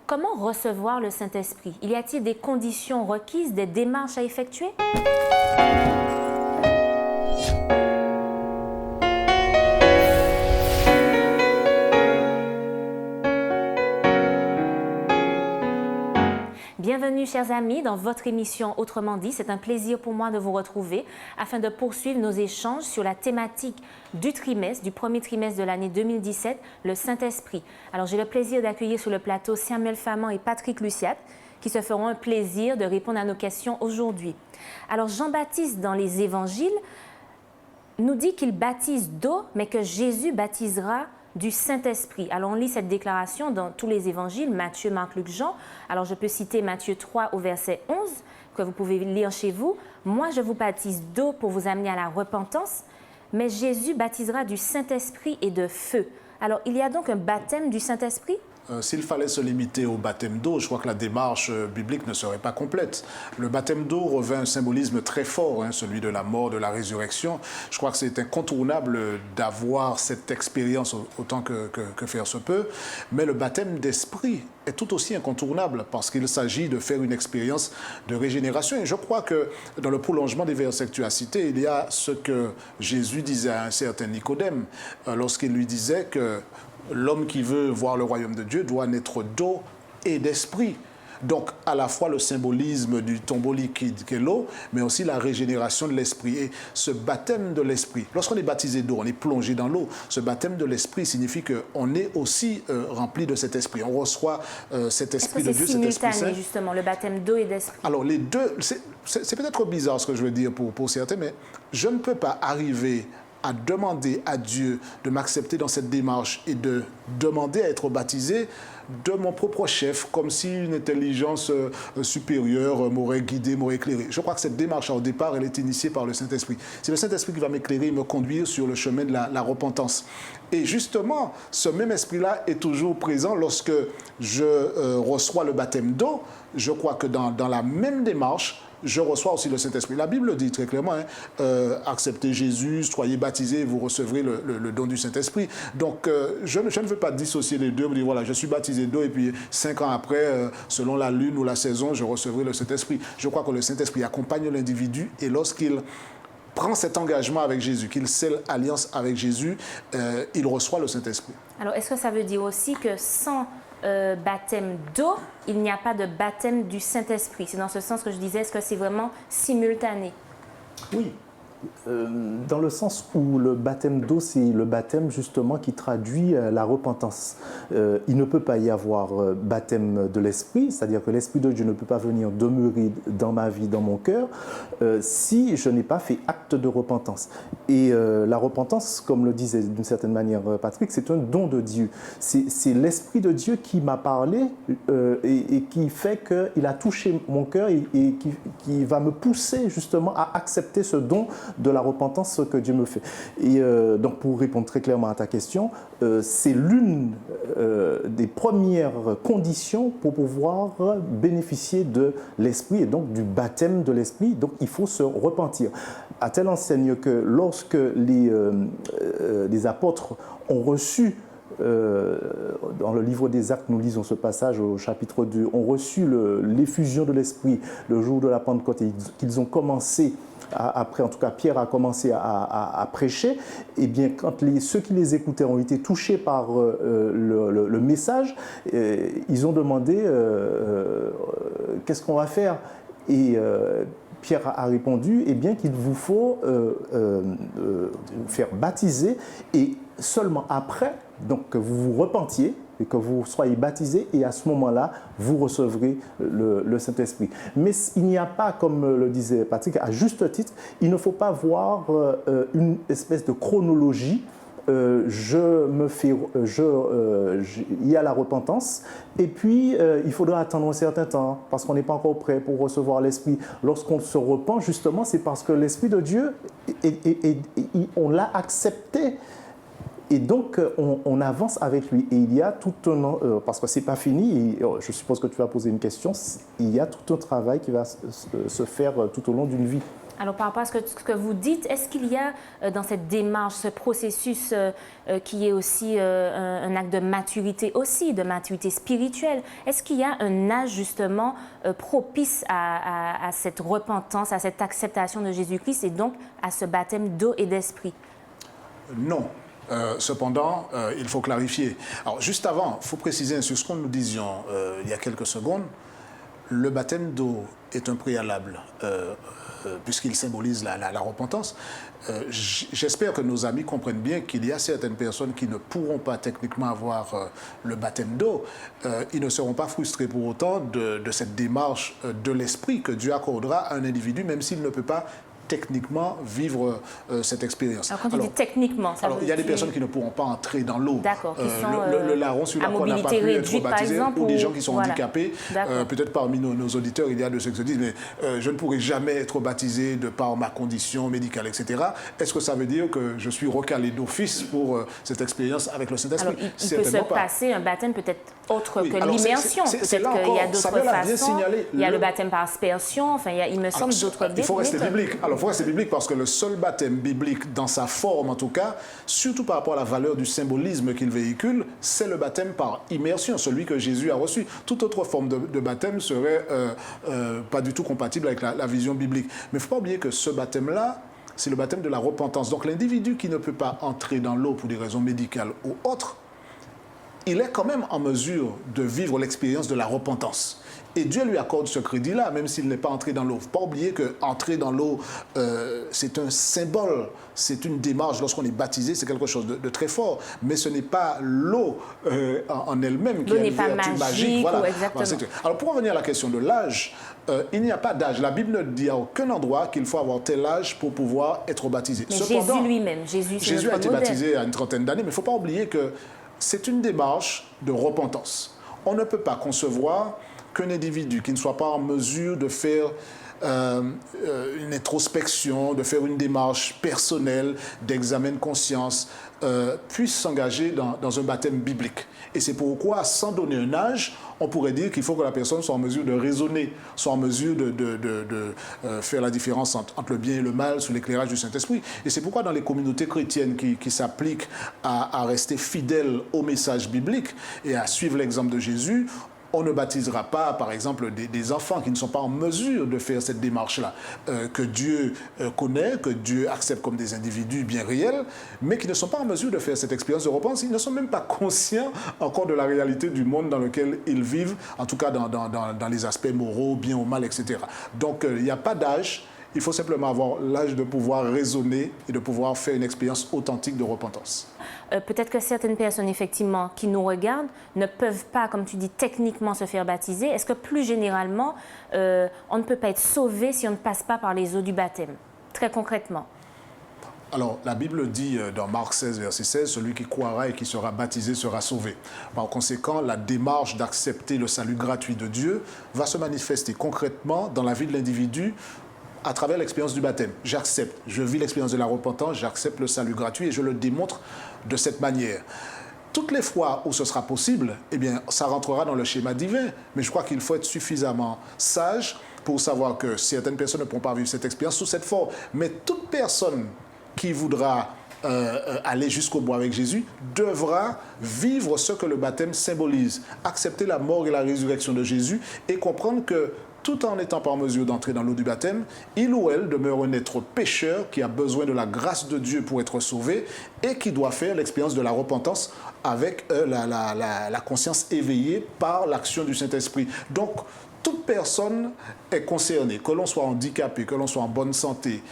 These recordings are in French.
comment recevoir le Saint-Esprit? Y a-t-il des conditions requises, des démarches à effectuer? Bienvenue, chers amis, dans votre émission Autrement dit. C'est un plaisir pour moi de vous retrouver afin de poursuivre nos échanges sur la thématique du trimestre, du premier trimestre de l'année 2017, le Saint-Esprit. Alors, j'ai le plaisir d'accueillir sur le plateau Samuel Famant et Patrick Luciat qui se feront un plaisir de répondre à nos questions aujourd'hui. Alors, Jean-Baptiste, dans les évangiles, nous dit qu'il baptise d'eau, mais que Jésus baptisera du Saint-Esprit. Alors, on lit cette déclaration dans tous les évangiles, Matthieu, Marc, Luc, Jean. Alors, je peux citer Matthieu 3 au verset 11, que vous pouvez lire chez vous. « Moi, je vous baptise d'eau pour vous amener à la repentance, mais Jésus baptisera du Saint-Esprit et de feu. » Alors, il y a donc un baptême du Saint-Esprit? S'il fallait se limiter au baptême d'eau, je crois que la démarche biblique ne serait pas complète. Le baptême d'eau revêt un symbolisme très fort, celui de la mort, de la résurrection. Je crois que c'est incontournable d'avoir cette expérience autant que faire se peut. Mais le baptême d'esprit est tout aussi incontournable parce qu'il s'agit de faire une expérience de régénération. Et je crois que dans le prolongement des versets que tu as cités, il y a ce que Jésus disait à un certain Nicodème lorsqu'il lui disait que l'homme qui veut voir le royaume de Dieu doit naître d'eau et d'esprit. Donc, à la fois le symbolisme du tombeau liquide qu'est l'eau, mais aussi la régénération de l'esprit. Et ce baptême de l'esprit, lorsqu'on est baptisé d'eau, on est plongé dans l'eau. Ce baptême de l'esprit signifie qu'on est aussi rempli de cet esprit. On reçoit cet esprit de Dieu, cet esprit saint. Est-ce que c'est simultané, justement, le baptême d'eau et d'esprit? Alors, les deux, c'est peut-être bizarre ce que je veux dire pour certains, mais je ne peux pas arriver à demander à Dieu de m'accepter dans cette démarche et de demander à être baptisé de mon propre chef, comme si une intelligence supérieure m'aurait guidé, m'aurait éclairé. Je crois que cette démarche, au départ, elle est initiée par le Saint-Esprit. C'est le Saint-Esprit qui va m'éclairer et me conduire sur le chemin de la repentance. Et justement, ce même esprit-là est toujours présent lorsque je reçois le baptême d'eau. Je crois que dans la même démarche, je reçois aussi le Saint-Esprit. La Bible le dit très clairement, acceptez Jésus, soyez baptisés, vous recevrez le don du Saint-Esprit. Donc, je ne veux pas dissocier les deux, me dire, voilà, je suis baptisé d'eau et puis 5 ans après, selon la lune ou la saison, je recevrai le Saint-Esprit. Je crois que le Saint-Esprit accompagne l'individu et lorsqu'il prend cet engagement avec Jésus, qu'il scelle alliance avec Jésus, il reçoit le Saint-Esprit. Alors, est-ce que ça veut dire aussi que sans baptême d'eau, il n'y a pas de baptême du Saint-Esprit? C'est dans ce sens que je disais, est-ce que c'est vraiment simultané? Oui. Dans le sens où le baptême d'eau, c'est le baptême justement qui traduit la repentance. Il ne peut pas y avoir baptême de l'esprit, c'est-à-dire que l'Esprit de Dieu ne peut pas venir demeurer dans ma vie, dans mon cœur, si je n'ai pas fait acte de repentance. Et la repentance, comme le disait d'une certaine manière Patrick, c'est un don de Dieu. C'est l'Esprit de Dieu qui m'a parlé et qui fait qu'il a touché mon cœur et qui va me pousser justement à accepter ce don de la repentance que Dieu me fait. Et donc, pour répondre très clairement à ta question, c'est l'une des premières conditions pour pouvoir bénéficier de l'Esprit et donc du baptême de l'Esprit. Donc, il faut se repentir. À telle enseigne que lorsque les apôtres ont reçu dans le livre des Actes, nous lisons ce passage au chapitre 2, ont reçu l'effusion de l'Esprit le jour de la Pentecôte et qu'ils ont commencé après, en tout cas Pierre a commencé à prêcher, et bien quand ceux qui les écoutaient ont été touchés par le message, ils ont demandé qu'est-ce qu'on va faire, et Pierre a répondu, eh bien qu'il vous faut vous faire baptiser et seulement après, donc que vous vous repentiez et que vous soyez baptisés, et à ce moment-là, vous recevrez le Saint-Esprit. Mais il n'y a pas, comme le disait Patrick, à juste titre, il ne faut pas voir une espèce de chronologie. Il y a la repentance, et puis il faudra attendre un certain temps, parce qu'on n'est pas encore prêt pour recevoir l'Esprit. Lorsqu'on se repent, justement, c'est parce que l'Esprit de Dieu, on l'a accepté Et donc, on avance avec lui. Et il y a tout un... parce que ce n'est pas fini, et je suppose que tu vas poser une question, il y a tout un travail qui va se faire tout au long d'une vie. Alors, par rapport à ce que vous dites, est-ce qu'il y a dans cette démarche, ce processus qui est aussi un acte de maturité aussi, de maturité spirituelle, est-ce qu'il y a un âge justement propice à cette repentance, à cette acceptation de Jésus-Christ et donc à ce baptême d'eau et d'esprit? Non. Cependant, il faut clarifier. Alors, juste avant, il faut préciser sur ce que nous disions il y a quelques secondes, le baptême d'eau est un préalable puisqu'il symbolise la repentance. J'espère que nos amis comprennent bien qu'il y a certaines personnes qui ne pourront pas techniquement avoir le baptême d'eau. Ils ne seront pas frustrés pour autant de cette démarche de l'esprit que Dieu accordera à un individu, même s'il ne peut pas techniquement vivre cette expérience. Alors, quand tu dis techniquement, ça veut dire... Il y a des personnes qui ne pourront pas entrer dans l'eau. D'accord, qui sont le larron, celui-là qu'on n'a pas pu être baptisé, ou des gens qui sont handicapés. Peut-être parmi nos auditeurs, il y a de ceux qui se disent, mais je ne pourrai jamais être baptisé de par ma condition médicale, etc. Est-ce que ça veut dire que je suis recalé d'office pour cette expérience avec le Saint-Esprit? Alors, il peut se passer un baptême peut-être autre que l'immersion. Peut-être qu'il y a d'autres façons. Il y a le baptême par aspersion. Enfin, il me semble d'autres méthodes. Il faut rester biblique. Alors, il faut rester biblique parce que le seul baptême biblique, dans sa forme en tout cas, surtout par rapport à la valeur du symbolisme qu'il véhicule, c'est le baptême par immersion, celui que Jésus a reçu. Toute autre forme de baptême serait pas du tout compatible avec la vision biblique. Mais il ne faut pas oublier que ce baptême-là, c'est le baptême de la repentance. Donc l'individu qui ne peut pas entrer dans l'eau pour des raisons médicales ou autres, il est quand même en mesure de vivre l'expérience de la repentance. Et Dieu lui accorde ce crédit-là, même s'il n'est pas entré dans l'eau. Il ne faut pas oublier qu'entrer dans l'eau, c'est un symbole, c'est une démarche. Lorsqu'on est baptisé, c'est quelque chose de très fort. Mais ce n'est pas l'eau en elle-même qui a une vertu magique. Voilà. Alors pour revenir à la question de l'âge, il n'y a pas d'âge. La Bible ne dit à aucun endroit qu'il faut avoir tel âge pour pouvoir être baptisé. Mais cependant, Jésus lui-même, Jésus a été baptisé à une trentaine d'années, mais il ne faut pas oublier que c'est une démarche de repentance. On ne peut pas concevoir qu'un individu qui ne soit pas en mesure de faire une introspection, de faire une démarche personnelle, d'examen de conscience, puisse s'engager dans un baptême biblique. Et c'est pourquoi, sans donner un âge, on pourrait dire qu'il faut que la personne soit en mesure de raisonner, soit en mesure de faire la différence entre le bien et le mal sous l'éclairage du Saint-Esprit. Et c'est pourquoi dans les communautés chrétiennes qui s'appliquent à rester fidèles au message biblique et à suivre l'exemple de Jésus, on ne baptisera pas, par exemple, des enfants qui ne sont pas en mesure de faire cette démarche-là, que Dieu connaît, que Dieu accepte comme des individus bien réels, mais qui ne sont pas en mesure de faire cette expérience de repentance. Ils ne sont même pas conscients encore de la réalité du monde dans lequel ils vivent, en tout cas dans les aspects moraux, bien ou mal, etc. Donc, il n'y a pas d'âge. Il faut simplement avoir l'âge de pouvoir raisonner et de pouvoir faire une expérience authentique de repentance. Peut-être que certaines personnes, effectivement, qui nous regardent, ne peuvent pas, comme tu dis, techniquement se faire baptiser. Est-ce que plus généralement, on ne peut pas être sauvé si on ne passe pas par les eaux du baptême, très concrètement? Alors, la Bible dit dans Marc 16, verset 16, « Celui qui croira et qui sera baptisé sera sauvé ». Par conséquent, la démarche d'accepter le salut gratuit de Dieu va se manifester concrètement dans la vie de l'individu à travers l'expérience du baptême. J'accepte, je vis l'expérience de la repentance, j'accepte le salut gratuit et je le démontre de cette manière. Toutes les fois où ce sera possible, eh bien, ça rentrera dans le schéma divin. Mais je crois qu'il faut être suffisamment sage pour savoir que certaines personnes ne pourront pas vivre cette expérience sous cette forme. Mais toute personne qui voudra aller jusqu'au bout avec Jésus devra vivre ce que le baptême symbolise, accepter la mort et la résurrection de Jésus et comprendre que tout en n'étant pas en mesure d'entrer dans l'eau du baptême, il ou elle demeure un être pécheur qui a besoin de la grâce de Dieu pour être sauvé et qui doit faire l'expérience de la repentance avec la conscience éveillée par l'action du Saint-Esprit. Donc, toute personne est concernée, que l'on soit handicapé, que l'on soit en bonne santé.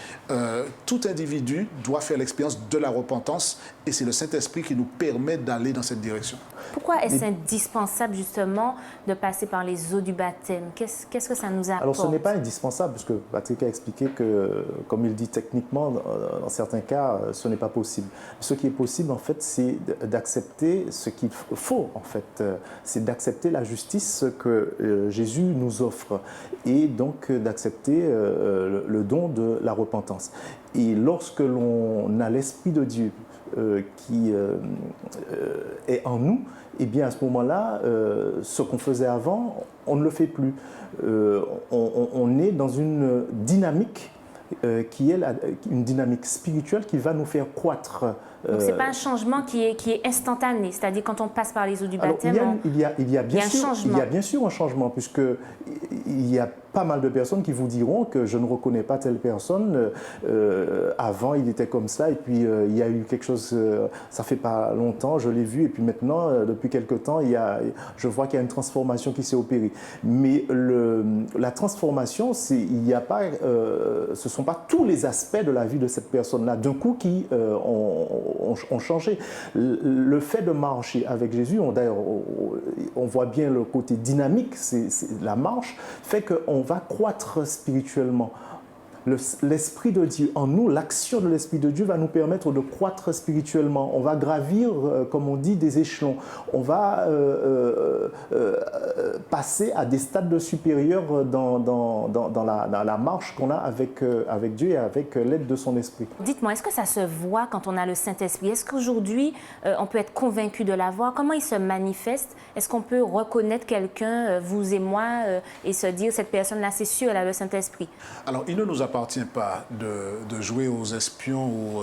Tout individu doit faire l'expérience de la repentance et c'est le Saint-Esprit qui nous permet d'aller dans cette direction. Pourquoi est-ce indispensable justement de passer par les eaux du baptême? Qu'est-ce que ça nous apporte? Alors ce n'est pas indispensable puisque Patrick a expliqué que, comme il dit techniquement, dans certains cas, ce n'est pas possible. Ce qui est possible en fait, c'est d'accepter ce qu'il faut en fait. C'est d'accepter la justice que Jésus nous offre et donc d'accepter le don de la repentance. Et lorsque l'on a l'Esprit de Dieu qui est en nous, eh bien à ce moment-là, ce qu'on faisait avant, on ne le fait plus. On est dans une dynamique qui est une dynamique spirituelle qui va nous faire croître. Donc, ce n'est pas un changement qui est instantané, c'est-à-dire quand on passe par les eaux du baptême, il y a bien sûr un changement, puisqu'il y a pas mal de personnes qui vous diront que je ne reconnais pas telle personne, avant il était comme ça, et puis il y a eu quelque chose, ça fait pas longtemps, je l'ai vu, et puis maintenant, depuis quelque temps, je vois qu'il y a une transformation qui s'est opérée. Mais la transformation, ce ne sont pas tous les aspects de la vie de cette personne-là, d'un coup, qui ont changé. Le fait de marcher avec Jésus, d'ailleurs, on voit bien le côté dynamique, la marche, fait qu'on va croître spirituellement. L'Esprit de Dieu en nous, l'action de l'Esprit de Dieu va nous permettre de croître spirituellement. On va gravir, comme on dit, des échelons. On va passer à des stades supérieurs dans la marche qu'on a avec Dieu et avec l'aide de son Esprit. Dites-moi, est-ce que ça se voit quand on a le Saint-Esprit? Est-ce qu'aujourd'hui, on peut être convaincu de l'avoir? Comment il se manifeste? Est-ce qu'on peut reconnaître quelqu'un, vous et moi, et se dire, cette personne-là, c'est sûr, elle a le Saint-Esprit? Alors, il ne nous appartient pas de jouer aux espions ou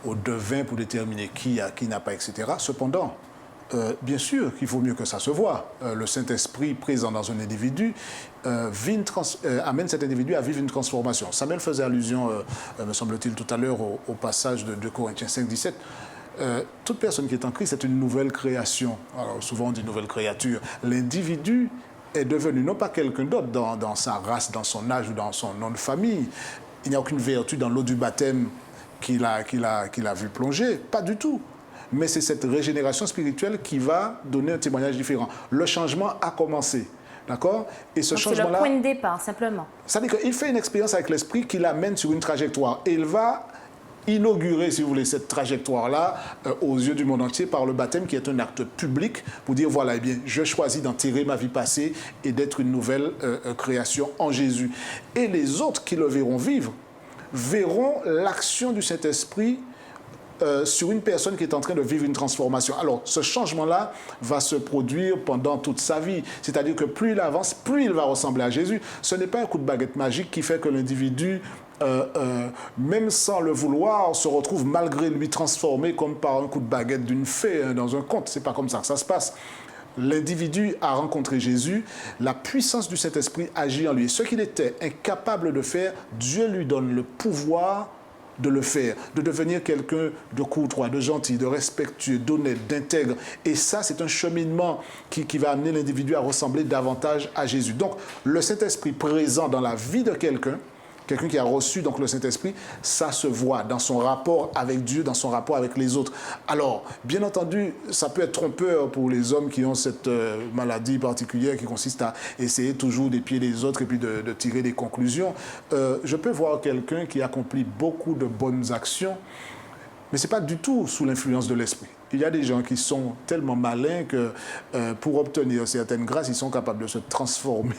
aux devins pour déterminer qui n'a pas, etc. Cependant, bien sûr qu'il vaut mieux que ça se voie. Le Saint-Esprit présent dans un individu amène cet individu à vivre une transformation. Samuel faisait allusion, me semble-t-il, tout à l'heure au passage de 2 Corinthiens 5, 17. Toute personne qui est en Christ est une nouvelle création. Alors souvent on dit nouvelle créature. L'individu est devenu non pas quelqu'un d'autre dans sa race, dans son âge ou dans son nom de famille. Il n'y a aucune vertu dans l'eau du baptême qu'il a vu plonger, pas du tout. Mais c'est cette régénération spirituelle qui va donner un témoignage différent. Le changement a commencé, d'accord? Et ce changement-là... C'est le point de départ, simplement. Ça veut dire qu'il fait une expérience avec l'Esprit qui l'amène sur une trajectoire. Et il va inaugurer, si vous voulez, cette trajectoire-là aux yeux du monde entier par le baptême qui est un acte public pour dire, voilà, eh bien, je choisis d'enterrer ma vie passée et d'être une nouvelle création en Jésus. Et les autres qui le verront vivre verront l'action du Saint-Esprit sur une personne qui est en train de vivre une transformation. Alors, ce changement-là va se produire pendant toute sa vie. C'est-à-dire que plus il avance, plus il va ressembler à Jésus. Ce n'est pas un coup de baguette magique qui fait que l'individu, même sans le vouloir, se retrouve malgré lui transformé comme par un coup de baguette d'une fée dans un conte. Ce n'est pas comme ça que ça se passe. L'individu a rencontré Jésus, la puissance du Saint-Esprit agit en lui. Ce qu'il était incapable de faire, Dieu lui donne le pouvoir de le faire, de devenir quelqu'un de courtois, de gentil, de respectueux, d'honnête, d'intègre. Et ça, c'est un cheminement qui va amener l'individu à ressembler davantage à Jésus. Donc, le Saint-Esprit présent dans la vie de quelqu'un qui a reçu donc le Saint-Esprit, ça se voit dans son rapport avec Dieu, dans son rapport avec les autres. Alors, bien entendu, ça peut être trompeur pour les hommes qui ont cette maladie particulière qui consiste à essayer toujours d'épier les autres et puis de tirer des conclusions. Je peux voir quelqu'un qui accomplit beaucoup de bonnes actions, mais ce n'est pas du tout sous l'influence de l'Esprit. Il y a des gens qui sont tellement malins que pour obtenir certaines grâces, ils sont capables de se transformer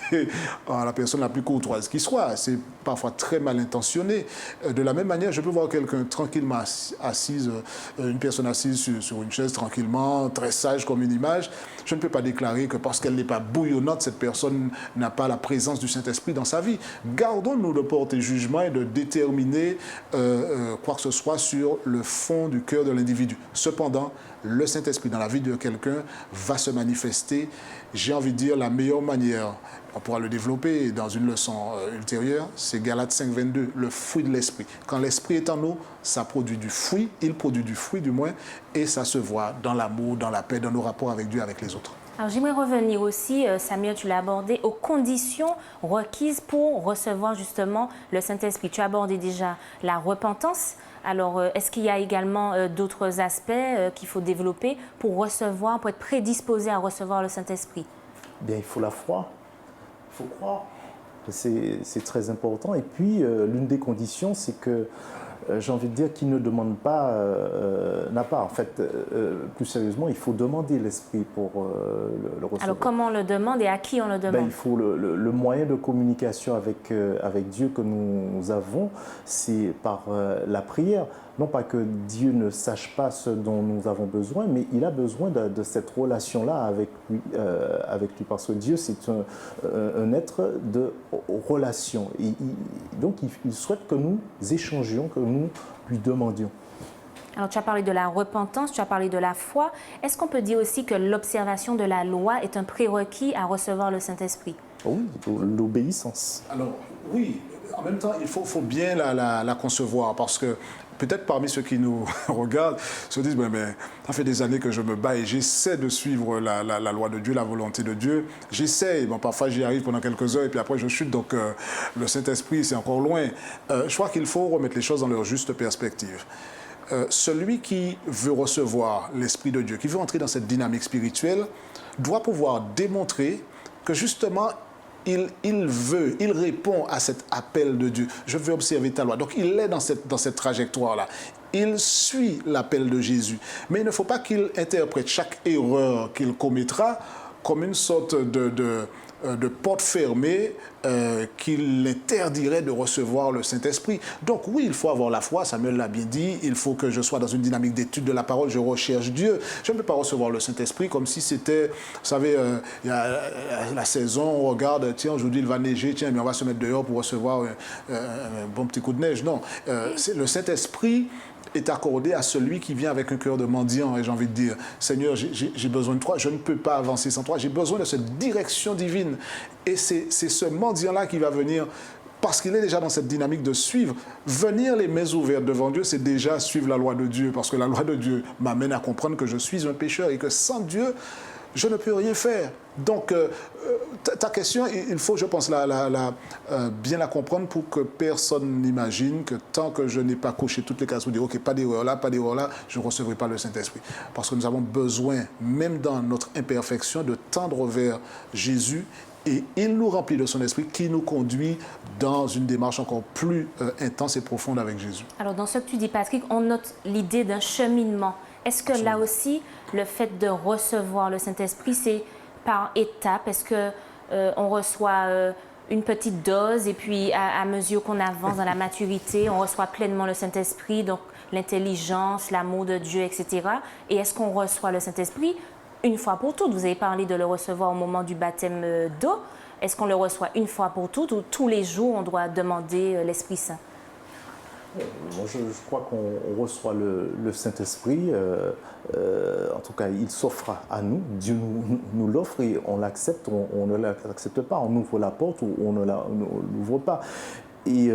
en la personne la plus courtoise qui soit. C'est parfois très mal intentionné. De la même manière, je peux voir quelqu'un tranquillement assise, une personne assise sur une chaise tranquillement, très sage comme une image. Je ne peux pas déclarer que parce qu'elle n'est pas bouillonnante, cette personne n'a pas la présence du Saint-Esprit dans sa vie. Gardons-nous de porter jugement et de déterminer quoi que ce soit sur le fond du cœur de l'individu. Cependant, le Saint-Esprit dans la vie de quelqu'un va se manifester. J'ai envie de dire la meilleure manière, on pourra le développer dans une leçon ultérieure, c'est Galates 5, 22, le fruit de l'Esprit. Quand l'Esprit est en nous, ça produit du fruit, il produit du fruit du moins, et ça se voit dans l'amour, dans la paix, dans nos rapports avec Dieu, avec les autres. Alors j'aimerais revenir aussi, Samuel, tu l'as abordé, aux conditions requises pour recevoir justement le Saint-Esprit. Tu as abordé déjà la repentance. Alors, est-ce qu'il y a également d'autres aspects qu'il faut développer pour recevoir, pour être prédisposé à recevoir le Saint-Esprit? Bien, il faut la foi, il faut croire. C'est très important. Et puis, l'une des conditions, c'est que, j'ai envie de dire, qui ne demande pas, n'a pas. En fait, plus sérieusement, il faut demander l'Esprit pour le recevoir. Alors, comment on le demande et à qui on le demande? Il faut le moyen de communication avec Dieu que nous avons, c'est par la prière. non pas que Dieu ne sache pas ce dont nous avons besoin, mais il a besoin de cette relation-là avec lui, parce que Dieu, c'est un être de relation. Et donc, il souhaite que nous échangions, que nous lui demandions. Alors, tu as parlé de la repentance, tu as parlé de la foi. Est-ce qu'on peut dire aussi que l'observation de la loi est un prérequis à recevoir le Saint-Esprit? Oui, l'obéissance. Alors, oui, en même temps, il faut bien la concevoir parce que peut-être parmi ceux qui nous regardent se disent mais ça fait des années que je me bats et j'essaie de suivre la loi de Dieu, la volonté de Dieu. J'essaie, bon, parfois j'y arrive pendant quelques heures et puis après je chute, donc le Saint-Esprit, c'est encore loin. Je crois qu'il faut remettre les choses dans leur juste perspective. Celui qui veut recevoir l'Esprit de Dieu, qui veut entrer dans cette dynamique spirituelle, doit pouvoir démontrer que justement, il répond à cet appel de Dieu. Je veux observer ta loi. Donc, il est dans cette trajectoire-là. Il suit l'appel de Jésus. Mais il ne faut pas qu'il interprète chaque erreur qu'il commettra comme une sorte de porte fermée qui l'interdirait de recevoir le Saint-Esprit. Donc oui, il faut avoir la foi, Samuel l'a bien dit, il faut que je sois dans une dynamique d'étude de la parole, je recherche Dieu. Je ne peux pas recevoir le Saint-Esprit comme si c'était, vous savez, il y a la saison, on regarde, tiens, aujourd'hui il va neiger, tiens, mais on va se mettre dehors pour recevoir un bon petit coup de neige. Non, le Saint-Esprit est accordé à celui qui vient avec un cœur de mendiant. Et j'ai envie de dire, Seigneur, j'ai besoin de toi, je ne peux pas avancer sans toi, j'ai besoin de cette direction divine. Et c'est ce mendiant-là qui va venir, parce qu'il est déjà dans cette dynamique de suivre. Venir les mains ouvertes devant Dieu, c'est déjà suivre la loi de Dieu, parce que la loi de Dieu m'amène à comprendre que je suis un pécheur et que sans Dieu, je ne peux rien faire. Donc, ta question, il faut, je pense, bien la comprendre pour que personne n'imagine que tant que je n'ai pas coché toutes les cases pour dire « Ok, pas d'erreur là, je ne recevrai pas le Saint-Esprit. » Parce que nous avons besoin, même dans notre imperfection, de tendre vers Jésus et il nous remplit de son esprit qui nous conduit dans une démarche encore plus intense et profonde avec Jésus. Alors, dans ce que tu dis, Patrick, on note l'idée d'un cheminement. Est-ce que là aussi, le fait de recevoir le Saint-Esprit, c'est par étapes? Est-ce qu'on reçoit une petite dose et puis à mesure qu'on avance dans la maturité, on reçoit pleinement le Saint-Esprit, donc l'intelligence, l'amour de Dieu, etc. Et est-ce qu'on reçoit le Saint-Esprit une fois pour toutes? Vous avez parlé de le recevoir au moment du baptême d'eau. Est-ce qu'on le reçoit une fois pour toutes ou tous les jours on doit demander l'Esprit Saint? Je crois qu'on reçoit le Saint-Esprit, en tout cas il s'offre à nous, Dieu nous l'offre et on l'accepte, on ne l'accepte pas, on ouvre la porte ou on ne l'ouvre pas. Et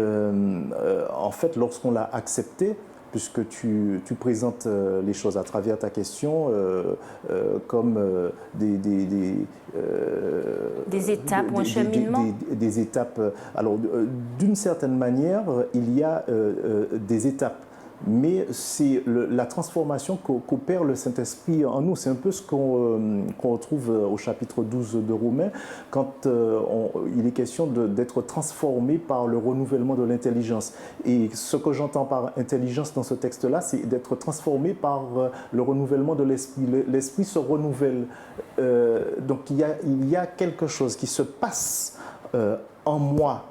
en fait, lorsqu'on l'a accepté, puisque tu présentes les choses à travers ta question comme des étapes ou un cheminement. Des étapes. Alors, d'une certaine manière, il y a des étapes. Mais c'est la transformation qu'opère le Saint-Esprit en nous. C'est un peu ce qu'on retrouve au chapitre 12 de Romains, quand il est question d'être transformé par le renouvellement de l'intelligence. Et ce que j'entends par intelligence dans ce texte-là, c'est d'être transformé par le renouvellement de l'esprit. L'esprit se renouvelle. Donc il y a quelque chose qui se passe en moi,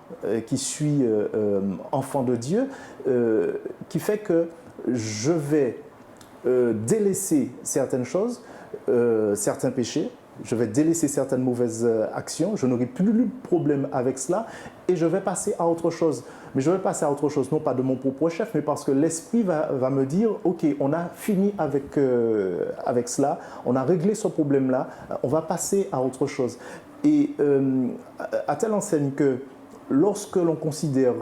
qui suis enfant de Dieu, qui fait que je vais délaisser certaines choses, certains péchés, je vais délaisser certaines mauvaises actions, je n'aurai plus de problème avec cela et je vais passer à autre chose. Mais je vais passer à autre chose, non pas de mon propre chef, mais parce que l'Esprit va me dire « Ok, on a fini avec cela, on a réglé ce problème-là, on va passer à autre chose. » Et à telle enseigne que lorsque l'on considère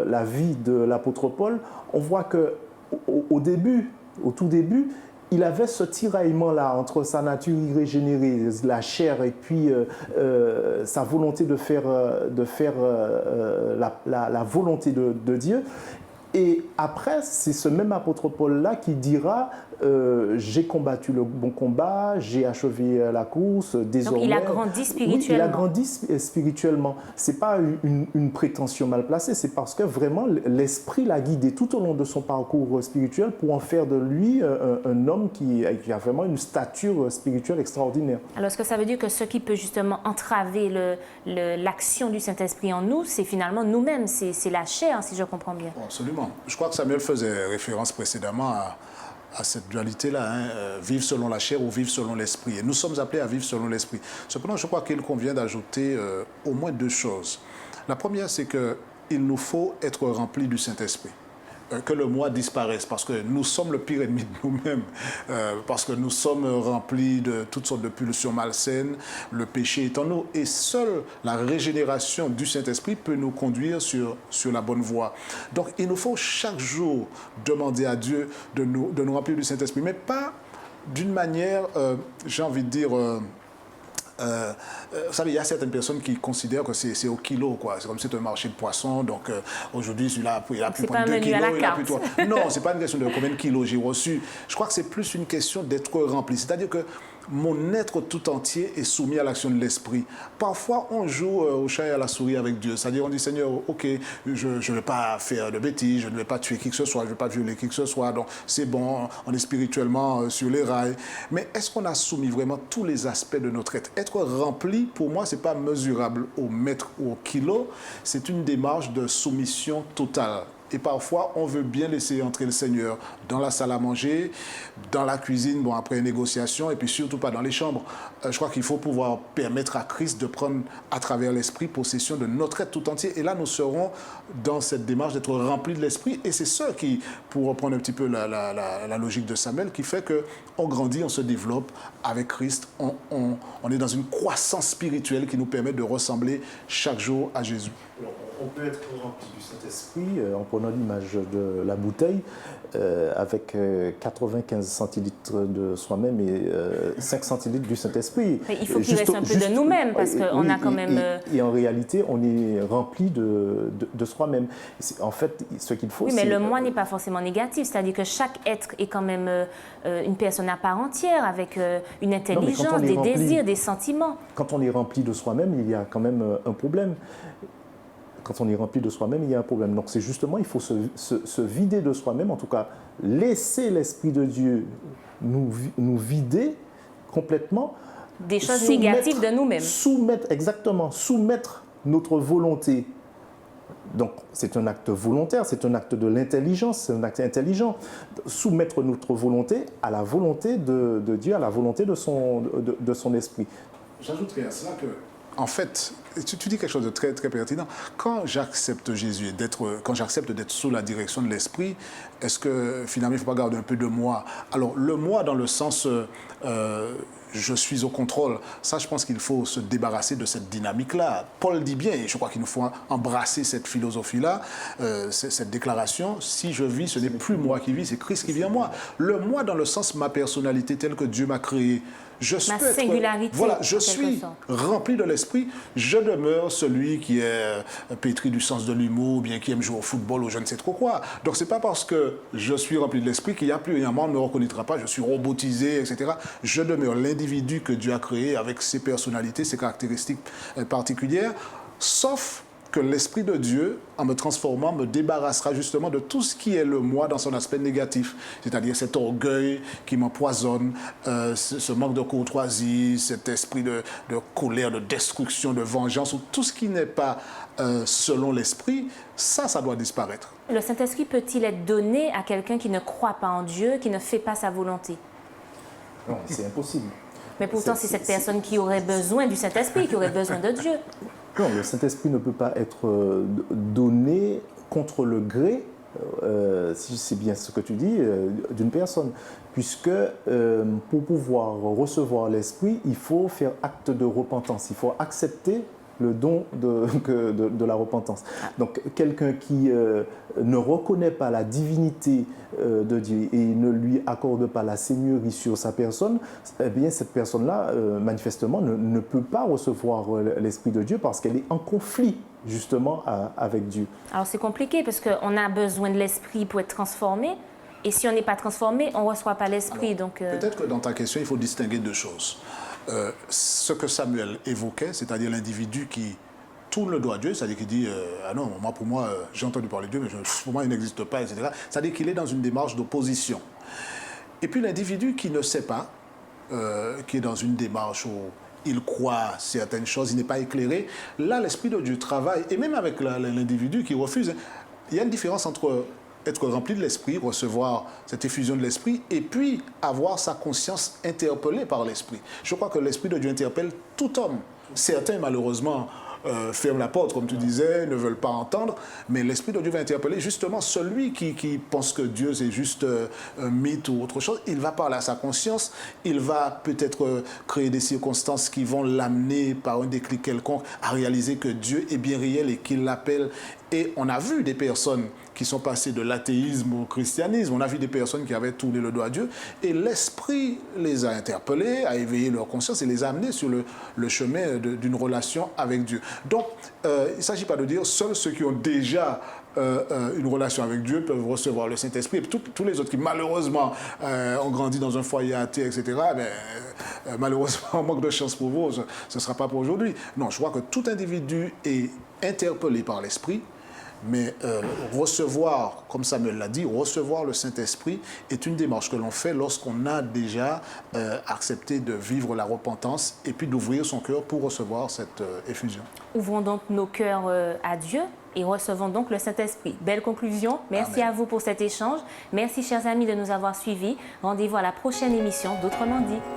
la vie de l'apôtre Paul, on voit qu'au tout début, il avait ce tiraillement-là entre sa nature irrégénérée, la chair, et puis sa volonté de faire la volonté de Dieu. Et après, c'est ce même apôtre Paul-là qui dira j'ai combattu le bon combat, j'ai achevé la course, désormais... Donc il a grandi spirituellement. Oui, il a grandi spirituellement. Ce n'est pas une prétention mal placée, c'est parce que vraiment l'Esprit l'a guidé tout au long de son parcours spirituel pour en faire de lui un homme qui a vraiment une stature spirituelle extraordinaire. Alors est-ce que ça veut dire que ce qui peut justement entraver l'action du Saint-Esprit en nous, c'est finalement nous-mêmes, c'est la chair, si je comprends bien? Absolument. absolument. Je crois que Samuel faisait référence précédemment à cette dualité-là, hein, vivre selon la chair ou vivre selon l'esprit. Et nous sommes appelés à vivre selon l'esprit. Cependant, je crois qu'il convient d'ajouter au moins deux choses. La première, c'est qu'il nous faut être remplis du Saint-Esprit. Que le moi disparaisse, parce que nous sommes le pire ennemi de nous-mêmes, parce que nous sommes remplis de toutes sortes de pulsions malsaines, le péché est en nous, et seule la régénération du Saint-Esprit peut nous conduire sur la bonne voie. Donc il nous faut chaque jour demander à Dieu de nous remplir du Saint-Esprit, mais pas d'une manière, j'ai envie de dire... vous savez, il y a certaines personnes qui considèrent que c'est au kilo, quoi. C'est comme si c'était un marché de poissons. Donc aujourd'hui, il a pu prendre 2 kilos. Non, c'est pas une question de combien de kilos j'ai reçu. Je crois que c'est plus une question d'être rempli. C'est-à-dire que mon être tout entier est soumis à l'action de l'esprit. Parfois, on joue au chat et à la souris avec Dieu. C'est-à-dire, on dit, Seigneur, ok, je ne vais pas faire de bêtises, je ne vais pas tuer qui que ce soit, je ne vais pas violer qui que ce soit. Donc, c'est bon, on est spirituellement sur les rails. Mais est-ce qu'on a soumis vraiment tous les aspects de notre être? Être rempli, pour moi, ce n'est pas mesurable au mètre ou au kilo. C'est une démarche de soumission totale. Et parfois, on veut bien laisser entrer le Seigneur dans la salle à manger, dans la cuisine, bon, après une négociation, et puis surtout pas dans les chambres. Je crois qu'il faut pouvoir permettre à Christ de prendre, à travers l'Esprit, possession de notre être tout entier. Et là, nous serons dans cette démarche d'être remplis de l'Esprit. Et c'est ça qui, pour reprendre un petit peu la logique de Samuel, qui fait qu'on grandit, on se développe avec Christ. On est dans une croissance spirituelle qui nous permet de ressembler chaque jour à Jésus. On peut être rempli du Saint-Esprit en prenant l'image de la bouteille avec 95 centilitres de soi-même et 5 centilitres du Saint-Esprit. Il faut qu'il reste un peu de nous-mêmes parce qu'on a quand même... Et en réalité, on est rempli de soi-même. En fait, ce qu'il faut... Oui, mais le moi n'est pas forcément négatif. C'est-à-dire que chaque être est quand même une personne à part entière avec une intelligence, des désirs, des sentiments. Quand on est rempli de soi-même, il y a quand même un problème. Quand on est rempli de soi-même, il y a un problème. Donc c'est justement, il faut se vider de soi-même, en tout cas laisser l'Esprit de Dieu nous vider complètement. Des choses négatives de nous-mêmes. Soumettre notre volonté. Donc c'est un acte volontaire, c'est un acte de l'intelligence, c'est un acte intelligent. Soumettre notre volonté à la volonté de Dieu, à la volonté de son Esprit. J'ajouterais à cela que, en fait, tu dis quelque chose de très, très pertinent. Quand j'accepte Jésus, quand j'accepte d'être sous la direction de l'Esprit, est-ce que finalement il ne faut pas garder un peu de moi? Alors le moi dans le sens je suis au contrôle, ça je pense qu'il faut se débarrasser de cette dynamique-là. Paul dit bien, et je crois qu'il nous faut embrasser cette philosophie-là, cette déclaration, si je vis, ce n'est plus moi qui vis, c'est Christ qui vit en moi. Le moi dans le sens ma personnalité telle que Dieu m'a créée. Ma singularité. Voilà, je suis rempli de l'esprit, je demeure celui qui est pétri du sens de l'humour, ou bien qui aime jouer au football ou je ne sais trop quoi. Donc ce n'est pas parce que je suis rempli de l'esprit qu'il n'y a plus rien, on ne me reconnaîtra pas, je suis robotisé, etc. Je demeure l'individu que Dieu a créé avec ses personnalités, ses caractéristiques particulières, sauf que l'Esprit de Dieu, en me transformant, me débarrassera justement de tout ce qui est le moi dans son aspect négatif, c'est-à-dire cet orgueil qui m'empoisonne, ce manque de courtoisie, cet esprit de colère, de destruction, de vengeance, ou tout ce qui n'est pas selon l'Esprit, ça doit disparaître. Le Saint-Esprit peut-il être donné à quelqu'un qui ne croit pas en Dieu, qui ne fait pas sa volonté? Non, c'est impossible. Mais pourtant, c'est cette personne qui aurait besoin du Saint-Esprit, qui aurait besoin de Dieu. Non, le Saint-Esprit ne peut pas être donné contre le gré, si c'est bien ce que tu dis, d'une personne. Puisque pour pouvoir recevoir l'Esprit, il faut faire acte de repentance, il faut accepter le don de la repentance. Donc quelqu'un qui ne reconnaît pas la divinité de Dieu et ne lui accorde pas la seigneurie sur sa personne, eh bien cette personne-là, manifestement, ne peut pas recevoir l'Esprit de Dieu parce qu'elle est en conflit justement avec Dieu. Alors c'est compliqué parce qu'on a besoin de l'Esprit pour être transformé. Et si on n'est pas transformé, on ne reçoit pas l'Esprit. Peut-être que dans ta question, il faut distinguer deux choses. Ce que Samuel évoquait, c'est-à-dire l'individu qui tourne le doigt à Dieu, c'est-à-dire qui dit ah non, pour moi, j'ai entendu parler de Dieu, mais pour moi, il n'existe pas, etc. C'est-à-dire qu'il est dans une démarche d'opposition. Et puis l'individu qui ne sait pas, qui est dans une démarche où il croit certaines choses, il n'est pas éclairé, là, l'Esprit de Dieu travaille, et même avec l'individu qui refuse, il y a une différence entre être rempli de l'Esprit, recevoir cette effusion de l'Esprit, et puis avoir sa conscience interpellée par l'Esprit. Je crois que l'Esprit de Dieu interpelle tout homme. Certains, malheureusement, ferment la porte, comme tu disais, ne veulent pas entendre, mais l'Esprit de Dieu va interpeller justement celui qui pense que Dieu c'est juste un mythe ou autre chose. Il va parler à sa conscience, il va peut-être créer des circonstances qui vont l'amener par un déclic quelconque à réaliser que Dieu est bien réel et qu'il l'appelle. Et on a vu des personnes qui sont passées de l'athéisme au christianisme, on a vu des personnes qui avaient tourné le dos à Dieu, et l'Esprit les a interpellés, a éveillé leur conscience et les a amenés sur le chemin d'une relation avec Dieu. Donc, il ne s'agit pas de dire seuls ceux qui ont déjà une relation avec Dieu peuvent recevoir le Saint-Esprit. Et tous les autres qui, malheureusement, ont grandi dans un foyer athée, etc., malheureusement, manque de chance pour vous, ce ne sera pas pour aujourd'hui. Non, je crois que tout individu est interpellé par l'Esprit, mais recevoir, comme Samuel l'a dit, recevoir le Saint-Esprit est une démarche que l'on fait lorsqu'on a déjà accepté de vivre la repentance et puis d'ouvrir son cœur pour recevoir cette effusion. Ouvrons donc nos cœurs à Dieu et recevons donc le Saint-Esprit. Belle conclusion. Merci à vous pour cet échange. Merci, chers amis, de nous avoir suivis. Rendez-vous à la prochaine émission d'Autrement dit.